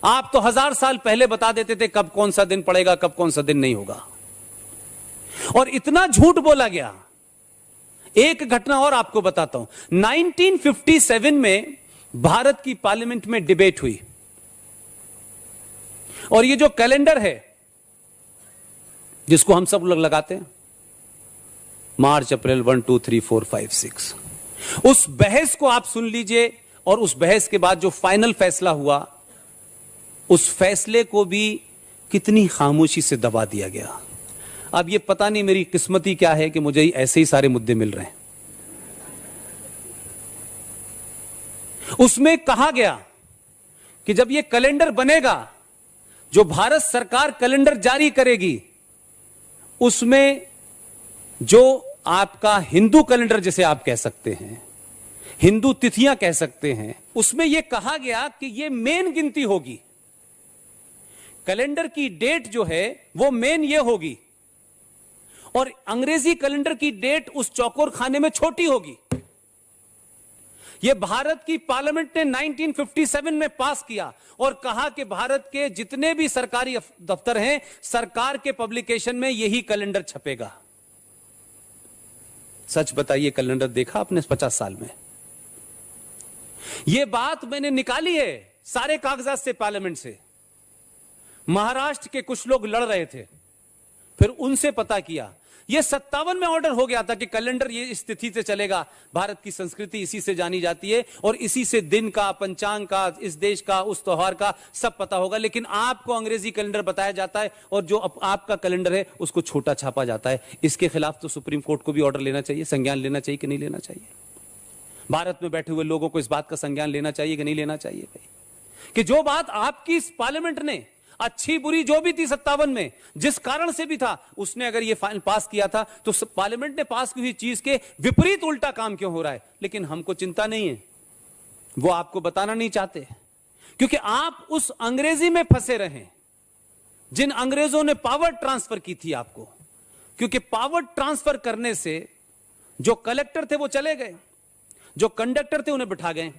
आप तो 1000 साल पहले बता देते थे कब कौन सा दिन पड़ेगा, कब कौन सा दिन नहीं होगा, और इतना झूठ बोला गया। एक घटना और आपको बताता हूं। 1957 में भारत की पार्लियामेंट में डिबेट हुई, और ये जो कैलेंडर है जिसको हम सब लोग लगाते हैं, मार्च अप्रैल 1 2 3 4 5 6, उस बहस को आप सुन लीजिए, और उस बहस के बाद जो फाइनल फैसला हुआ, उस फैसले को भी कितनी खामोशी से दबा दिया गया। अब ये पता नहीं मेरी किस्मती क्या है कि मुझे ऐसे ही सारे मुद्दे मिल रहे हैं। उसमें कहा गया कि जब ये कैलेंडर बनेगा, जो भारत सरकार कैलेंडर जारी करेगी, उसमें जो आपका हिंदू कैलेंडर जिसे आप कह सकते हैं, हिंदू तिथियां कह सकते हैं, उसमें यह कहा गया कि यह मेन गिनती होगी। कैलेंडर की डेट जो है वो मेन ये होगी, और अंग्रेजी कैलेंडर की डेट उस चौकोर खाने में छोटी होगी। यह भारत की पार्लियामेंट ने 1957 में पास किया, और कहा कि भारत के जितने भी सरकारी दफ्तर हैं, सरकार के पब्लिकेशन में यही कैलेंडर छपेगा। सच बताइए, कैलेंडर देखा आपने 50 साल में? यह बात मैंने निकाली है सारे कागजात से, पार्लियामेंट से। महाराष्ट्र के कुछ लोग लड़ रहे थे, फिर उनसे पता किया। यह 57 में ऑर्डर हो गया था कि कैलेंडर ये इस तिथि से चलेगा, भारत की संस्कृति इसी से जानी जाती है, और इसी से दिन का, पंचांग का, इस देश का, उस त्योहार का सब पता होगा। लेकिन आपको अंग्रेजी कैलेंडर बताया जाता है, और जो आपका कैलेंडर है उसको छोटा छापा जाता है। इसके खिलाफ तो सुप्रीम कोर्ट को भी ऑर्डर लेना चाहिए, संज्ञान लेना चाहिए कि नहीं लेना चाहिए? भारत में बैठे हुए लोगों को इस बात का संज्ञान लेना चाहिए कि नहीं लेना चाहिए भाई, कि जो बात आपकी इस पार्लियामेंट ने अच्छी बुरी जो भी थी 57 में, जिस कारण से भी था, उसने अगर ये फाइल पास किया था, तो पार्लियामेंट ने पास की हुई चीज के विपरीत उल्टा काम क्यों हो रहा है? लेकिन हमको चिंता नहीं है, वो आपको बताना नहीं चाहते, क्योंकि आप उस अंग्रेजी में फंसे रहे जिन अंग्रेजों ने पावर ट्रांसफर की थी आपको। क्योंकि पावर ट्रांसफर करने से जो कलेक्टर थे वो चले गए, जो कंडक्टर थे उन्हें बिठा गए,